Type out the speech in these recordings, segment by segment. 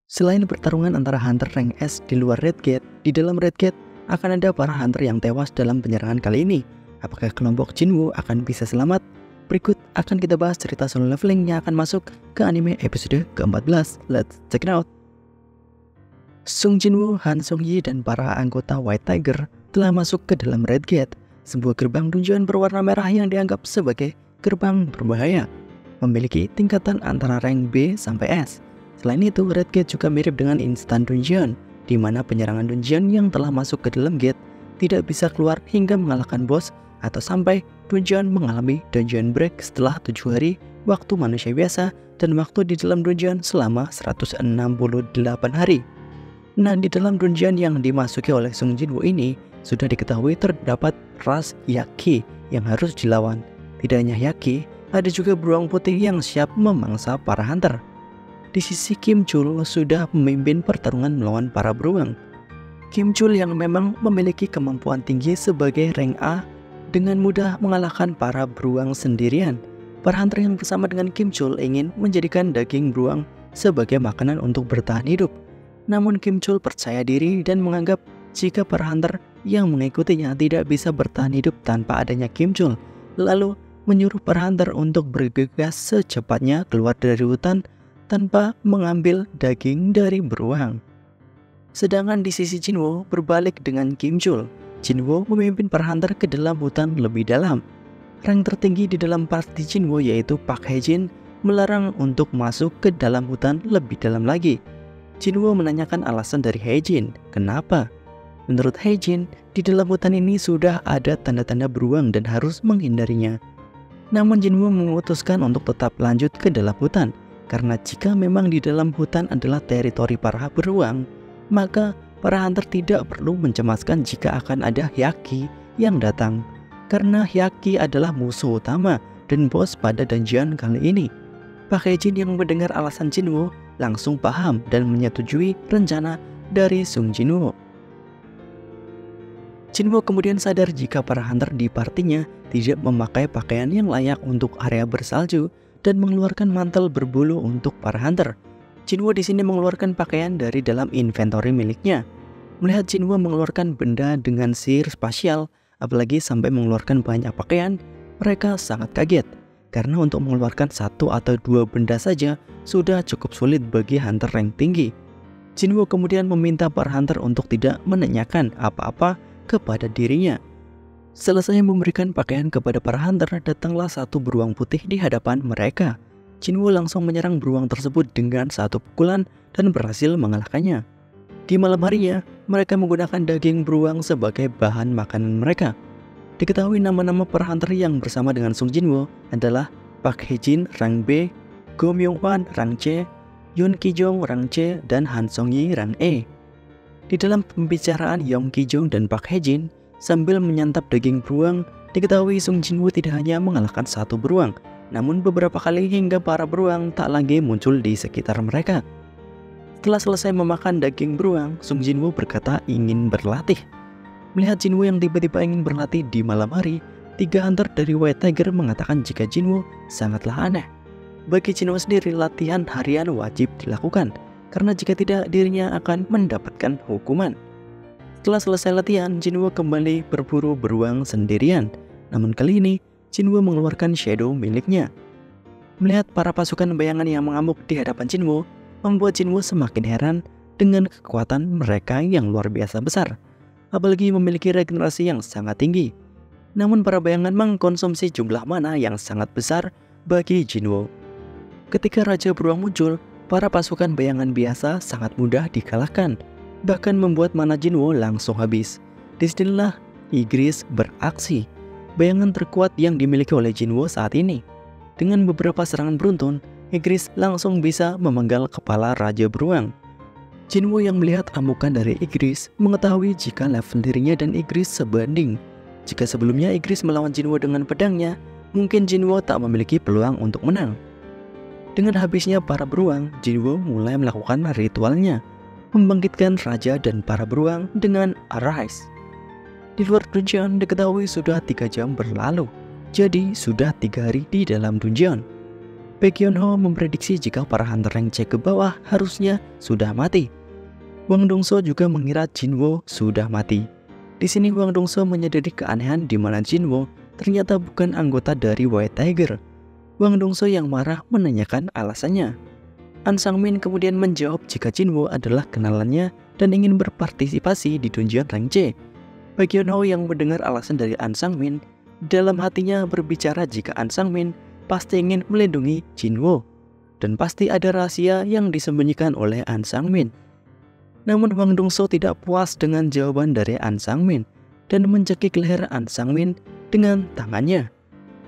Selain pertarungan antara hunter rank S di luar Red Gate, di dalam Red Gate akan ada para hunter yang tewas dalam penyerangan kali ini. Apakah kelompok Jinwoo akan bisa selamat? Berikut akan kita bahas cerita solo leveling yang akan masuk ke anime episode ke-14. Let's check it out. Sung Jinwoo, Han Sung Yi, dan para anggota White Tiger telah masuk ke dalam Red Gate, sebuah gerbang dungeon berwarna merah yang dianggap sebagai gerbang berbahaya, memiliki tingkatan antara rank B sampai S. Selain itu, Red Gate juga mirip dengan Instant Dungeon, di mana penyerangan dungeon yang telah masuk ke dalam gate tidak bisa keluar hingga mengalahkan boss atau sampai dungeon mengalami dungeon break setelah 7 hari waktu manusia biasa dan waktu di dalam dungeon selama 168 hari. Nah, di dalam dungeon yang dimasuki oleh Sung Jinwoo ini sudah diketahui terdapat ras Yaki yang harus dilawan. Tidak hanya Yaki, ada juga beruang putih yang siap memangsa para hunter. Di sisi Kim Chul sudah memimpin pertarungan melawan para beruang. Kim Chul yang memang memiliki kemampuan tinggi sebagai rank A dengan mudah mengalahkan para beruang sendirian. Para hunter yang bersama dengan Kim Chul ingin menjadikan daging beruang sebagai makanan untuk bertahan hidup. Namun Kim Chul percaya diri dan menganggap jika para hunter yang mengikutinya tidak bisa bertahan hidup tanpa adanya Kim Chul, lalu menyuruh para hunter untuk bergegas secepatnya keluar dari hutan tanpa mengambil daging dari beruang. Sedangkan di sisi Jinwoo berbalik dengan Kim Chul. Jinwoo memimpin para hunter ke dalam hutan lebih dalam. Rank tertinggi di dalam party Jinwoo yaitu Park Hae-jin melarang untuk masuk ke dalam hutan lebih dalam lagi. Jinwoo menanyakan alasan dari Hae-jin, kenapa? Menurut Hae-jin, di dalam hutan ini sudah ada tanda-tanda beruang dan harus menghindarinya. Namun Jinwoo memutuskan untuk tetap lanjut ke dalam hutan. Karena jika memang di dalam hutan adalah teritori para beruang, maka para hunter tidak perlu mencemaskan jika akan ada Hyaki yang datang. Karena Hyaki adalah musuh utama dan bos pada dungeon kali ini. Park Hae-jin yang mendengar alasan Jinwoo langsung paham dan menyetujui rencana dari Sung Jinwoo. Jinwoo kemudian sadar jika para hunter di partinya tidak memakai pakaian yang layak untuk area bersalju dan mengeluarkan mantel berbulu untuk para hunter. Jinwoo di sini mengeluarkan pakaian dari dalam inventory miliknya. Melihat Jinwoo mengeluarkan benda dengan sihir spasial, apalagi sampai mengeluarkan banyak pakaian, mereka sangat kaget. Karena untuk mengeluarkan 1 atau 2 benda saja sudah cukup sulit bagi hunter rank tinggi. Jinwoo kemudian meminta para hunter untuk tidak menanyakan apa-apa kepada dirinya. Selesai memberikan pakaian kepada para hunter, datanglah satu beruang putih di hadapan mereka. Jinwoo langsung menyerang beruang tersebut dengan satu pukulan dan berhasil mengalahkannya. Di malam harinya, mereka menggunakan daging beruang sebagai bahan makanan mereka. Diketahui nama-nama para hunter yang bersama dengan Sung Jinwoo adalah Park Hae-jin rank B, Go Myung-hwan rank C, Yoon Ki-jong rank C, dan Han Sung Yi rank E. Di dalam pembicaraan Yoon Ki-jong dan Park Hae-jin sambil menyantap daging beruang, diketahui Sung Jinwoo tidak hanya mengalahkan satu beruang, namun beberapa kali hingga para beruang tak lagi muncul di sekitar mereka. Setelah selesai memakan daging beruang, Sung Jinwoo berkata ingin berlatih. Melihat Jinwoo yang tiba-tiba ingin berlatih di malam hari, 3 hunter dari White Tiger mengatakan jika Jinwoo sangatlah aneh. Bagi Jinwoo sendiri, latihan harian wajib dilakukan, karena jika tidak dirinya akan mendapatkan hukuman. Setelah selesai latihan, Jinwoo kembali berburu beruang sendirian. Namun kali ini, Jinwoo mengeluarkan shadow miliknya. Melihat para pasukan bayangan yang mengamuk di hadapan Jinwoo, membuat Jinwoo semakin heran dengan kekuatan mereka yang luar biasa besar. Apalagi memiliki regenerasi yang sangat tinggi. Namun para bayangan mengkonsumsi jumlah mana yang sangat besar bagi Jinwoo. Ketika Raja Beruang muncul, para pasukan bayangan biasa sangat mudah dikalahkan. Bahkan membuat mana Jinwoo langsung habis. Disinilah Igris beraksi, bayangan terkuat yang dimiliki oleh Jinwoo saat ini. Dengan beberapa serangan beruntun, Igris langsung bisa memenggal kepala Raja Beruang. Jinwoo yang melihat amukan dari Igris mengetahui jika level dirinya dan Igris sebanding. Jika sebelumnya Igris melawan Jinwoo dengan pedangnya, mungkin Jinwoo tak memiliki peluang untuk menang. Dengan habisnya para beruang, Jinwoo mulai melakukan ritualnya, membangkitkan raja dan para beruang dengan Arise. Di luar dungeon diketahui sudah 3 jam berlalu, jadi sudah 3 hari di dalam dungeon. Baek Yeon-ho memprediksi jika para hunter rank C ke bawah harusnya sudah mati. Hwang Dong-so juga mengira Jinwoo sudah mati. Di sini Hwang Dong-so menyadari keanehan di mana Jinwoo ternyata bukan anggota dari White Tiger. Hwang Dong-so yang marah menanyakan alasannya. An Sang-min kemudian menjawab jika Jinwoo adalah kenalannya dan ingin berpartisipasi di dungeon rank C. Baek Yeon-ho yang mendengar alasan dari An Sang-min, dalam hatinya berbicara jika An Sang-min pasti ingin melindungi Jinwoo, dan pasti ada rahasia yang disembunyikan oleh An Sang-min. Namun Hwang Dong-so tidak puas dengan jawaban dari An Sang-min dan mencekik leher An Sang-min dengan tangannya.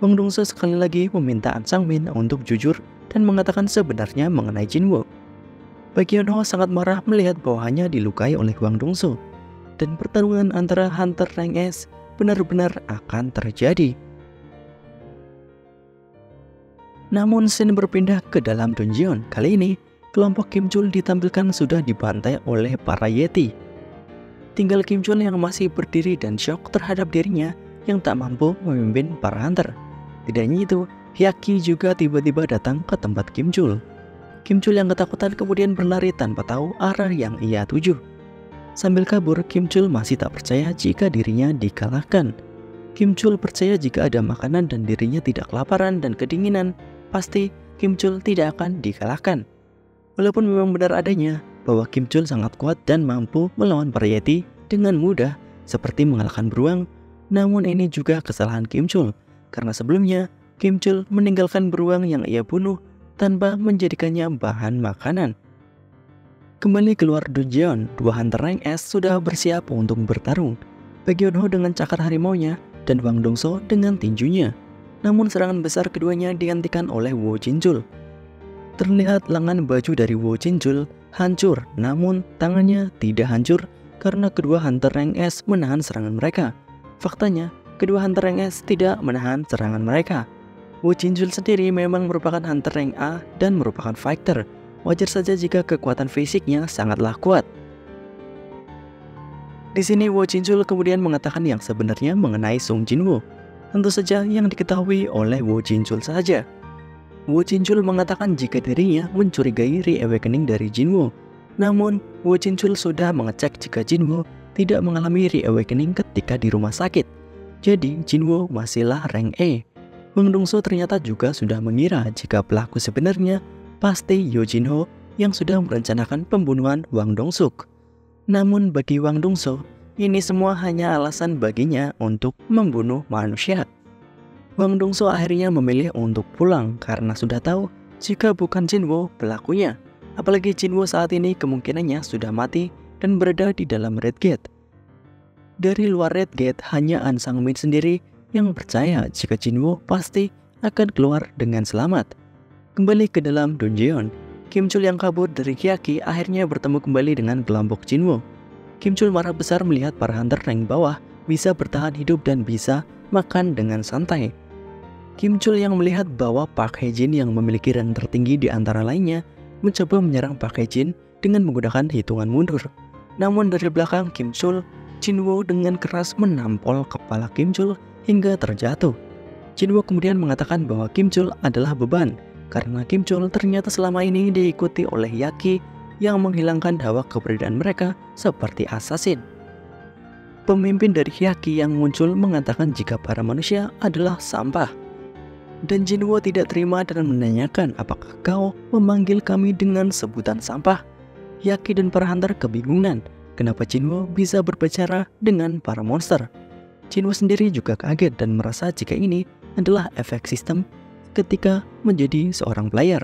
Hwang Dong-so sekali lagi meminta An Sang-min untuk jujur dan mengatakan sebenarnya mengenai Jinwoo. Baek Yeon-ho sangat marah melihat bahwanya dilukai oleh Hwang Dong-so, dan pertarungan antara hunter rank S benar-benar akan terjadi. Namun scene berpindah ke dalam dungeon. Kali ini kelompok Kim Chul ditampilkan sudah dibantai oleh para Yeti. Tinggal Kim Chul yang masih berdiri dan shock terhadap dirinya yang tak mampu memimpin para hunter. Tidak hanya itu, Hyaki juga tiba-tiba datang ke tempat Kim Chul. Kim Chul yang ketakutan kemudian berlari tanpa tahu arah yang ia tuju. Sambil kabur, Kim Chul masih tak percaya jika dirinya dikalahkan. Kim Chul percaya jika ada makanan dan dirinya tidak kelaparan dan kedinginan, pasti Kim Chul tidak akan dikalahkan. Walaupun memang benar adanya bahwa Kim Chul sangat kuat dan mampu melawan para Yeti dengan mudah seperti mengalahkan beruang, namun ini juga kesalahan Kim Chul karena sebelumnya Kim Chul meninggalkan beruang yang ia bunuh tanpa menjadikannya bahan makanan. Kembali keluar dungeon, dua hunter rank S sudah bersiap untuk bertarung. Baek Yeon-ho dengan cakar harimaunya dan Hwang Dong-so dengan tinjunya. Namun serangan besar keduanya dihentikan oleh Wo Jinjul. Terlihat lengan baju dari Wo Jinjul hancur, namun tangannya tidak hancur karena kedua hunter rank S menahan serangan mereka. Faktanya, kedua hunter rank S tidak menahan serangan mereka. Wo Jinjul sendiri memang merupakan hunter rank A dan merupakan fighter. Wajar saja jika kekuatan fisiknya sangatlah kuat. Di sini Wo Jinjul kemudian mengatakan yang sebenarnya mengenai Sung Jinwoo. Tentu saja yang diketahui oleh Wo Jinjul saja. Wo Jinjul mengatakan jika dirinya mencurigai re-awakening dari Jinwoo. Namun, Wo Jinjul sudah mengecek jika Jinwoo tidak mengalami re-awakening ketika di rumah sakit. Jadi, Jinwoo masihlah rank E. Hwang Dong-so ternyata juga sudah mengira jika pelaku sebenarnya pasti Yo Jin-ho yang sudah merencanakan pembunuhan Hwang Dong-suk. Namun bagi Hwang Dong-so, ini semua hanya alasan baginya untuk membunuh manusia. Hwang Dong-so akhirnya memilih untuk pulang karena sudah tahu jika bukan Jinwoo pelakunya. Apalagi Jinwoo saat ini kemungkinannya sudah mati dan berada di dalam Red Gate. Dari luar Red Gate hanya An Sang-min sendiri yang percaya jika Jinwoo pasti akan keluar dengan selamat. Kembali ke dalam dungeon, Kim Chul yang kabur dari Hyaki akhirnya bertemu kembali dengan kelompok Jinwoo. Kim Chul marah besar melihat para hunter rank bawah bisa bertahan hidup dan bisa makan dengan santai. Kim Chul yang melihat bahwa Park Hae-jin yang memiliki rank tertinggi di antara lainnya mencoba menyerang Park Hae-jin dengan menggunakan hitungan mundur. Namun dari belakang Kim Chul, Jinwoo dengan keras menampol kepala Kim Chul hingga terjatuh. Jinwoo kemudian mengatakan bahwa Kim Chul adalah beban karena Kim Chul ternyata selama ini diikuti oleh Hyaki yang menghilangkan hawa keberadaan mereka seperti assassin. Pemimpin dari Hyaki yang muncul mengatakan jika para manusia adalah sampah. Dan Jinwoo tidak terima dan menanyakan apakah kau memanggil kami dengan sebutan sampah. Hyaki dan para hunter kebingungan kenapa Jinwoo bisa berbicara dengan para monster. Jinwoo sendiri juga kaget dan merasa jika ini adalah efek sistem ketika menjadi seorang player.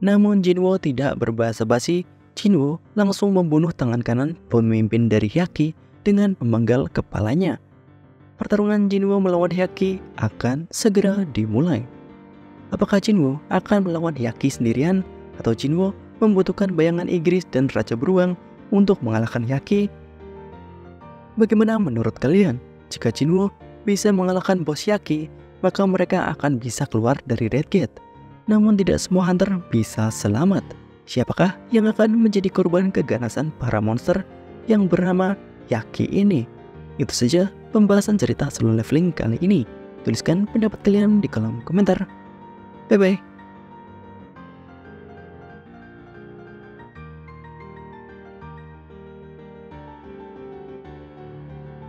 Namun Jinwoo tidak berbahasa basi. Jinwoo langsung membunuh tangan kanan pemimpin dari Hyaki dengan memenggal kepalanya. Pertarungan Jinwoo melawan Hyaki akan segera dimulai. Apakah Jinwoo akan melawan Hyaki sendirian atau Jinwoo membutuhkan bayangan Igris dan Raja Beruang untuk mengalahkan Hyaki? Bagaimana menurut kalian? Jika Jinwoo bisa mengalahkan bos Hyaki, maka mereka akan bisa keluar dari Red Gate. Namun tidak semua hunter bisa selamat. Siapakah yang akan menjadi korban keganasan para monster yang bernama Hyaki ini? Itu saja pembahasan cerita Solo Leveling kali ini. Tuliskan pendapat kalian di kolom komentar. Bye bye.